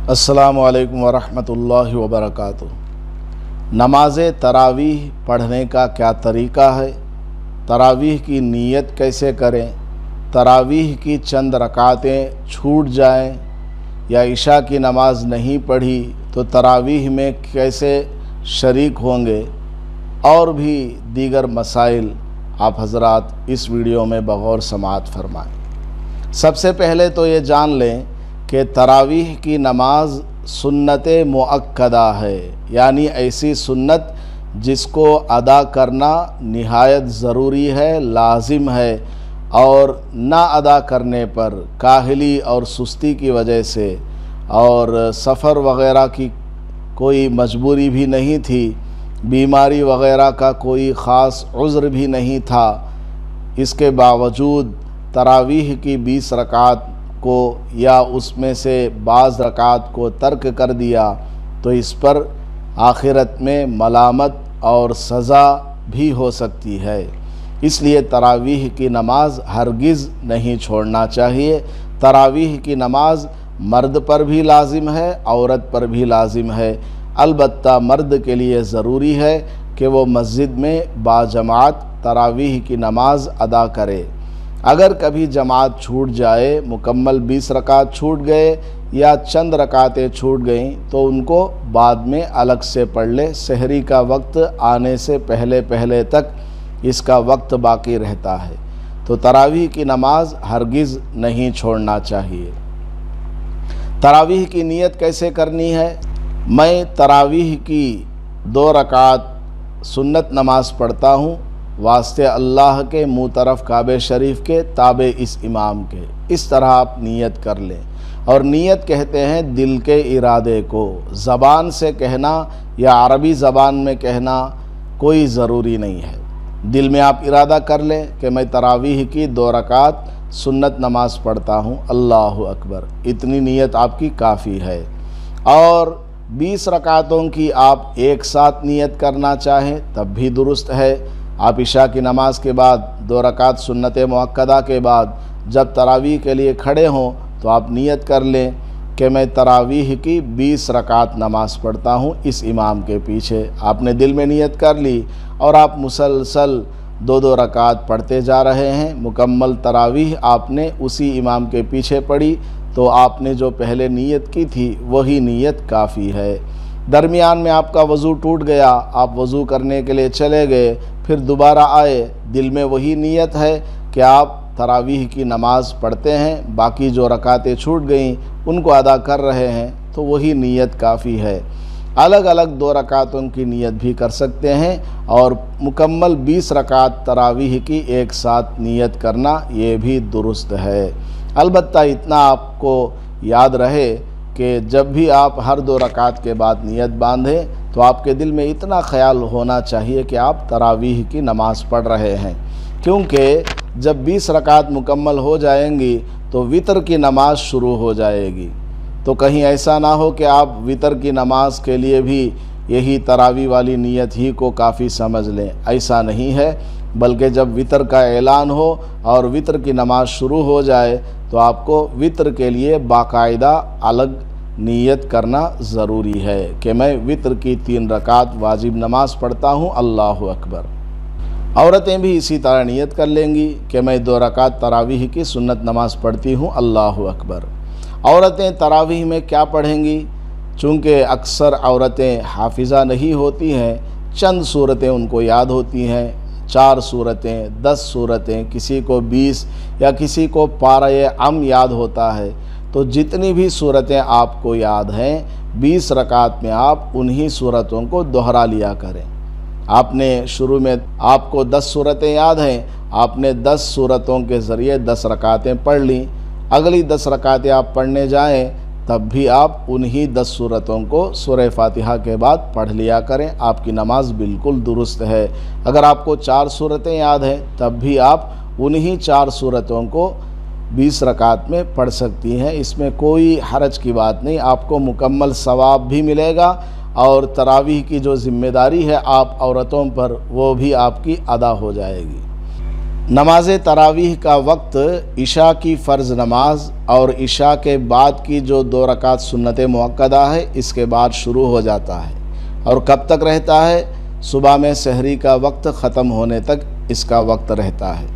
अस्सलामु अलैकुम वरहमतुल्लाहि वबरकातुह। नमाज तरावीह पढ़ने का क्या तरीक़ा है, तरावीह की नीयत कैसे करें, तरावीह की चंद रकातें छूट जाएं या इशा की नमाज नहीं पढ़ी तो तरावीह में कैसे शरीक होंगे, और भी दीगर मसाइल आप हज़रात इस वीडियो में बग़ौर समाअत फरमाएँ। सबसे पहले तो ये जान लें कि तरावीह की नमाज सुन्नत मुअक्कदा है, यानी ऐसी सुन्नत जिसको अदा करना निहायत ज़रूरी है, लाजिम है, और ना अदा करने पर काहली और सुस्ती की वजह से और सफ़र वग़ैरह की कोई मजबूरी भी नहीं थी, बीमारी वग़ैरह का कोई ख़ास उज़्र भी नहीं था, इसके बावजूद तरावीह की 20 रकात को या उसमें से बाज़ रकात को तर्क कर दिया तो इस पर आखिरत में मलामत और सज़ा भी हो सकती है। इसलिए तरावीह की नमाज हरगिज़ नहीं छोड़ना चाहिए। तरावीह की नमाज मर्द पर भी लाजिम है, औरत पर भी लाजिम है। अलबत्ता मर्द के लिए ज़रूरी है कि वो मस्जिद में बाजमात तरावीह की नमाज अदा करे। अगर कभी जमात छूट जाए, मुकम्मल 20 रकात छूट गए या चंद रकातें छूट गईं तो उनको बाद में अलग से पढ़ ले। सहरी का वक्त आने से पहले पहले तक इसका वक्त बाकी रहता है, तो तरावीह की नमाज हरगिज़ नहीं छोड़ना चाहिए। तरावीह की नीयत कैसे करनी है? मैं तरावीह की 2 रकात सुन्नत नमाज पढ़ता हूँ वास्ते अल्लाह के, मुँह तरफ काबे शरीफ के, ताबे इस इमाम के। इस तरह आप नीयत कर लें। और नीयत कहते हैं दिल के इरादे को। ज़बान से कहना या अरबी ज़बान में कहना कोई ज़रूरी नहीं है। दिल में आप इरादा कर लें कि मैं तरावीह की 2 रकात सुन्नत नमाज पढ़ता हूँ, अल्लाहु अकबर। इतनी नीयत आपकी काफ़ी है। और 20 रकातों की आप एक साथ नीयत करना चाहें तब भी दुरुस्त है। आप इशा की नमाज के बाद 2 रकात सुन्नत मुअक्कदा के बाद जब तरावीह के लिए खड़े हों तो आप नीयत कर लें कि मैं तरावीह की 20 रकात नमाज पढ़ता हूँ इस इमाम के पीछे। आपने दिल में नीयत कर ली और आप मुसलसल 2-2 रकात पढ़ते जा रहे हैं। मुकम्मल तरावीह आपने उसी इमाम के पीछे पढ़ी तो आपने जो पहले नीयत की थी वही नीयत काफ़ी है। दरमियान में आपका वज़ू टूट गया, आप वज़ू करने के लिए चले गए, फिर दोबारा आए, दिल में वही नीयत है कि आप तरावीह की नमाज पढ़ते हैं, बाकी जो रकातें छूट गईं उनको अदा कर रहे हैं, तो वही नीयत काफ़ी है। अलग अलग 2 रकातों की नीयत भी कर सकते हैं और मुकम्मल 20 रकात तरावीह की एक साथ नीयत करना ये भी दुरुस्त है। अलबत्ता इतना आपको याद रहे कि जब भी आप हर 2 रकात के बाद नियत बांधें तो आपके दिल में इतना ख्याल होना चाहिए कि आप तरावीह की नमाज़ पढ़ रहे हैं, क्योंकि जब 20 रकात मुकम्मल हो जाएंगी तो वितर की नमाज शुरू हो जाएगी। तो कहीं ऐसा ना हो कि आप वितर की नमाज के लिए भी यही तरावीह वाली नियत ही को काफ़ी समझ लें। ऐसा नहीं है, बल्कि जब वितर का ऐलान हो और वितर की नमाज शुरू हो जाए तो आपको वितर के लिए बाकायदा अलग नीयत करना ज़रूरी है कि मैं वितर की 3 रकात वाजिब नमाज पढ़ता हूँ, अल्लाहु अकबर। औरतें भी इसी तरह नीयत कर लेंगी कि मैं 2 रकात तरावीह की सुन्नत नमाज पढ़ती हूँ, अल्लाहु अकबर। औरतें तरावीह में क्या पढ़ेंगी? चूँकि अक्सर औरतें हाफिज़ा नहीं होती हैं, चंद सूरतें उनको याद होती हैं, 4 सूरतें, 10 सूरतें, किसी को 20 या किसी को पारा अम याद होता है। तो जितनी भी सूरतें आपको याद हैं 20 रकात में आप उन्हीं सूरतों को दोहरा लिया करें। आपने शुरू में आपको 10 सूरतें याद हैं, आपने 10 सूरतों के ज़रिए 10 रकातें पढ़ लीं। अगली 10 रकातें आप पढ़ने जाएं तब भी आप उन्हीं 10 सूरतों को सूरह फातिहा के बाद पढ़ लिया करें, आपकी नमाज बिल्कुल दुरुस्त है। अगर आपको 4 सूरतें याद हैं तब भी आप उन्हीं 4 सूरतों को 20 रकात में पढ़ सकती हैं। इसमें कोई हरज की बात नहीं, आपको मुकम्मल सवाब भी मिलेगा और तरावीह की जो ज़िम्मेदारी है आप औरतों पर वो भी आपकी अदा हो जाएगी। नमाज तरावीह का वक्त इशा की फ़र्ज़ नमाज और इशा के बाद की जो 2 रकात सुन्नत मुअक्कदा है इसके बाद शुरू हो जाता है और कब तक रहता है? सुबह में सहरी का वक्त ख़त्म होने तक इसका वक्त रहता है।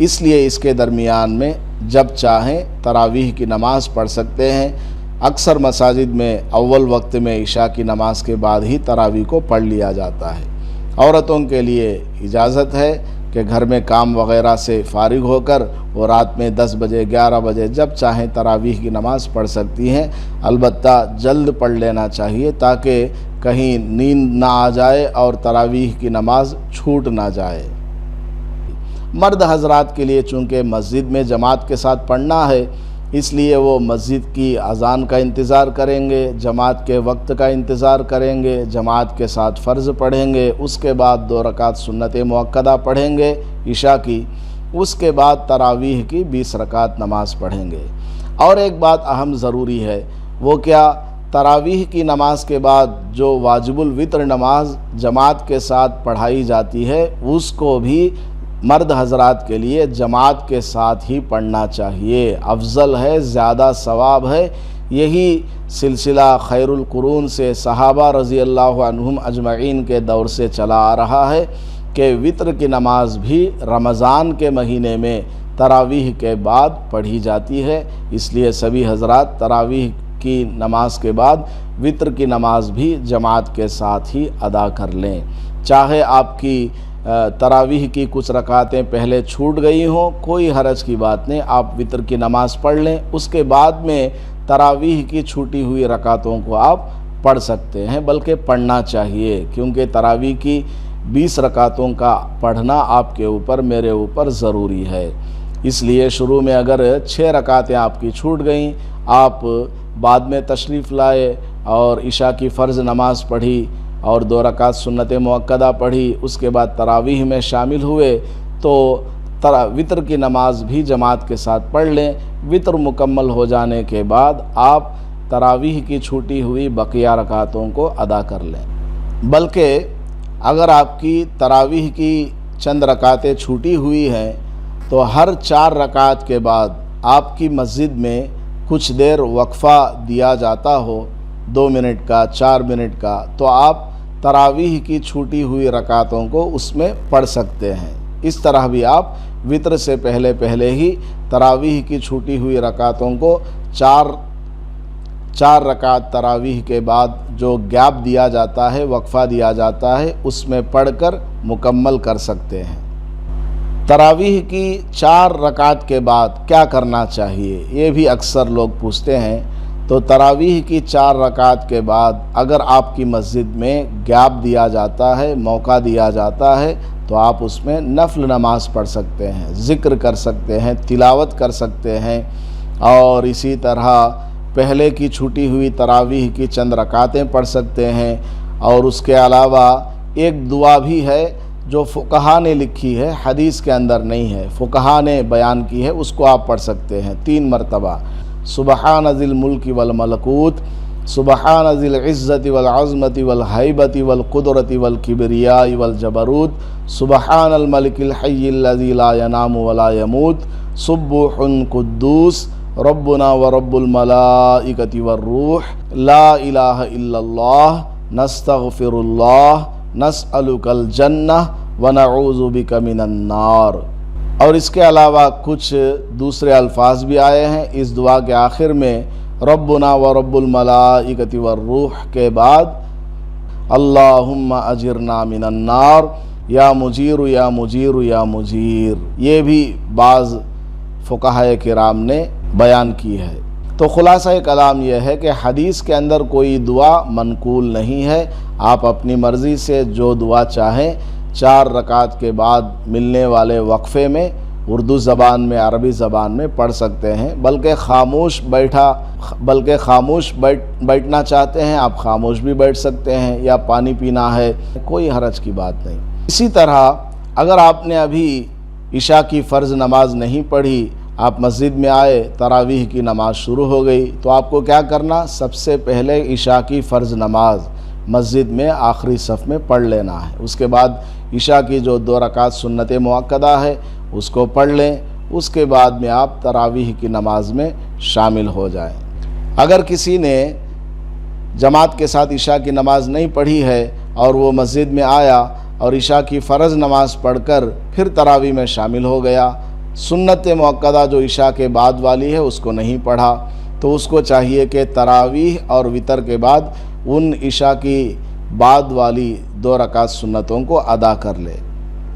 इसलिए इसके दरमियान में जब चाहें तरावीह की नमाज़ पढ़ सकते हैं। अक्सर मसाजिद में अव्वल वक्त में इशा की नमाज के बाद ही तरावीह को पढ़ लिया जाता है। औरतों के लिए इजाज़त है कि घर में काम वगैरह से फारिग होकर वो रात में 10 बजे 11 बजे जब चाहें तरावीह की नमाज़ पढ़ सकती हैं। अलबत्ता जल्द पढ़ लेना चाहिए ताकि कहीं नींद ना आ जाए और तरावीह की नमाज छूट ना जाए। मर्द हजरात के लिए चूँकि मस्जिद में जमात के साथ पढ़ना है इसलिए वो मस्जिद की अज़ान का इंतज़ार करेंगे, जमात के वक्त का इंतज़ार करेंगे, जमात के साथ फ़र्ज़ पढ़ेंगे, उसके बाद 2 रकात सुन्नत मुअक्कदा पढ़ेंगे इशा की, उसके बाद तरावीह की 20 रकात नमाज़ पढ़ेंगे। और एक बात अहम ज़रूरी है, वो क्या? तरावीह की नमाज के बाद जो वाजिबुल वित्र नमाज जमात के साथ पढ़ाई जाती है उसको भी मर्द हजरात के लिए जमात के साथ ही पढ़ना चाहिए। अफजल है, ज़्यादा सवाब है। यही सिलसिला खैरुल कुरून से सहाबा रज़ी अल्लाह अन्हुम अजमईन के दौर से चला आ रहा है कि वित्र की नमाज भी रमज़ान के महीने में तरावीह के बाद पढ़ी जाती है। इसलिए सभी हजरात तरावीह की नमाज के बाद वित्र की नमाज भी जमात के साथ ही अदा कर लें। चाहे आपकी तरावीह की कुछ रकातें पहले छूट गई हों, कोई हरज की बात नहीं, आप वित्र की नमाज़ पढ़ लें, उसके बाद में तरावीह की छूटी हुई रकातों को आप पढ़ सकते हैं, बल्कि पढ़ना चाहिए क्योंकि तरावीह की 20 रकातों का पढ़ना आपके ऊपर मेरे ऊपर ज़रूरी है। इसलिए शुरू में अगर 6 रकातें आपकी छूट गईं, आप बाद में तशरीफ़ लाए और इशा की फ़र्ज़ नमाज़ पढ़ी और 2 रकात सुन्नत मुअक्कदा पढ़ी, उसके बाद तरावीह में शामिल हुए तो वित्र की नमाज भी जमात के साथ पढ़ लें। वित्र मुकम्मल हो जाने के बाद आप तरावीह की छूटी हुई बकिया रकातों को अदा कर लें। बल्कि अगर आपकी तरावीह की चंद रकातें छूटी हुई हैं तो हर 4 रकात के बाद आपकी मस्जिद में कुछ देर वक्फ़ा दिया जाता हो, 2 मिनट का, 4 मिनट का, तो आप तरावीह की छूटी हुई रकातों को उसमें पढ़ सकते हैं। इस तरह भी आप वित्र से पहले पहले ही तरावीह की छूटी हुई रकातों को 4 रकात तरावीह के बाद जो गैप दिया जाता है, वक्फ़ा दिया जाता है, उसमें पढ़कर मुकम्मल कर सकते हैं। तरावीह की 4 रकात के बाद क्या करना चाहिए, ये भी अक्सर लोग पूछते हैं। तो तरावीह की 4 रकात के बाद अगर आपकी मस्जिद में गैप दिया जाता है, मौका दिया जाता है, तो आप उसमें नफल नमाज पढ़ सकते हैं, ज़िक्र कर सकते हैं, तिलावत कर सकते हैं। और इसी तरह पहले की छूटी हुई तरावीह की चंद रकातें पढ़ सकते हैं। और उसके अलावा एक दुआ भी है जो फ़ुक़हा ने लिखी है, हदीस के अंदर नहीं है, फ़ुक़हा ने बयान की है, उसको आप पढ़ सकते हैं 3 मरतबा। सुबहान ज़िल मुल्क वल मलकूत, सुबहान ज़िल इज़्ज़ति वल अज़मति वल हैबति वल क़ुदरति वल किब्रियाइ वल जबरूत, सुबहान अल मलिकिल हय्यिल लज़ी ला यनामु व ला यमूत, सुब्बुहुन कुद्दूस रब्बुना व रब्बुल मलाइकति वर्रूह, ला इलाहा इल्लल्लाह नस्तग़फिरुल्लाह नस्अलुकल जन्नह व नऊज़ु बिका मिनन नार। और इसके अलावा कुछ दूसरे अल्फाज भी आए हैं इस दुआ के आखिर में, रब्बुना व रब्बुल मलाइकति वर्रूह के बाद अल्लाहुम्मा अजिरना मिनन नार या मुजीर या मुजीर या मुजीर। ये भी बाज़ फ़ुक़हा किराम ने बयान की है। तो खुलासा कलाम यह है कि हदीस के अंदर कोई दुआ मनकूल नहीं है, आप अपनी मर्ज़ी से जो दुआ चाहें 4 रकात के बाद मिलने वाले वक्फ़े में उर्दू ज़बान में, अरबी ज़बान में पढ़ सकते हैं। बल्कि खामोश बैठना चाहते हैं आप खामोश भी बैठ सकते हैं, या पानी पीना है, कोई हरज की बात नहीं। इसी तरह अगर आपने अभी इशा की फ़र्ज़ नमाज नहीं पढ़ी, आप मस्जिद में आए, तरावीह की नमाज शुरू हो गई, तो आपको क्या करना, सबसे पहले इशा की फ़र्ज़ नमाज मस्जिद में आखिरी सफ़ में पढ़ लेना है। उसके बाद इशा की जो 2 रकात सुन्नत मुअक्कदा है اس کو پڑھ لیں، اس کے بعد میں آپ تراویح کی نماز میں شامل ہو جائیں۔ اگر کسی نے جماعت کے ساتھ عشاء کی نماز نہیں پڑھی ہے اور وہ مسجد میں آیا اور عشاء کی فرض نماز پڑھ کر پھر تراویح میں شامل ہو گیا، سنت مؤکدہ جو عشاء کے بعد والی ہے اس کو نہیں پڑھا، تو اس کو چاہیے کہ تراویح اور وتر کے بعد ان عشاء کی بعد والی 2 رکعت سنتوں کو ادا کر لے۔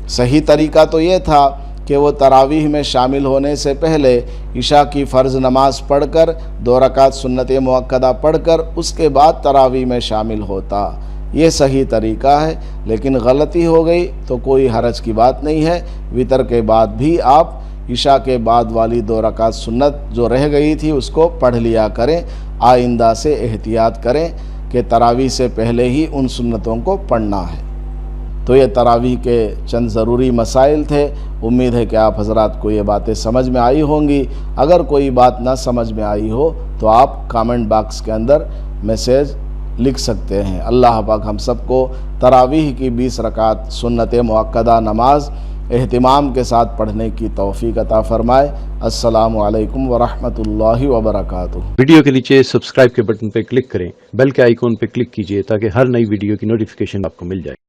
صحیح طریقہ تو یہ تھا کہ وہ تراویح میں شامل ہونے سے پہلے عشاء کی فرض نماز پڑھ کر 2 رکعت سنت مؤکدہ پڑھ کر اس کے بعد تراویح میں شامل ہوتا، یہ صحیح طریقہ ہے۔ لیکن غلطی ہو گئی تو کوئی حرج کی بات نہیں ہے، وتر کے بعد بھی آپ عشاء کے بعد والی 2 رکعت سنت جو رہ گئی تھی اس کو پڑھ لیا کریں۔ آئندہ سے احتیاط کریں کہ تراویح سے پہلے ہی ان سنتوں کو پڑھنا ہے۔ تو یہ تراویح کے چند ضروری مسائل تھے، امید ہے کہ آپ حضرات کو یہ باتیں سمجھ میں آئی ہوں گی۔ اگر کوئی بات نہ سمجھ میں آئی ہو تو آپ کامنٹ باکس کے اندر میسیج لکھ سکتے ہیں۔ اللہ پاک ہم سب کو تراویح کی 20 رکعت سنت مؤکدہ نماز اہتمام کے ساتھ پڑھنے کی توفیق عطا فرمائے۔ السلام علیکم ورحمۃ اللہ وبرکاتہ۔ ویڈیو کے نیچے سبسکرائب کے بٹن پہ کلک کریں، بیل کے آئیکن پہ کلک کیجئے تاکہ ہر نئی ویڈیو کی نوٹیفیکیشن آپ کو مل جائے۔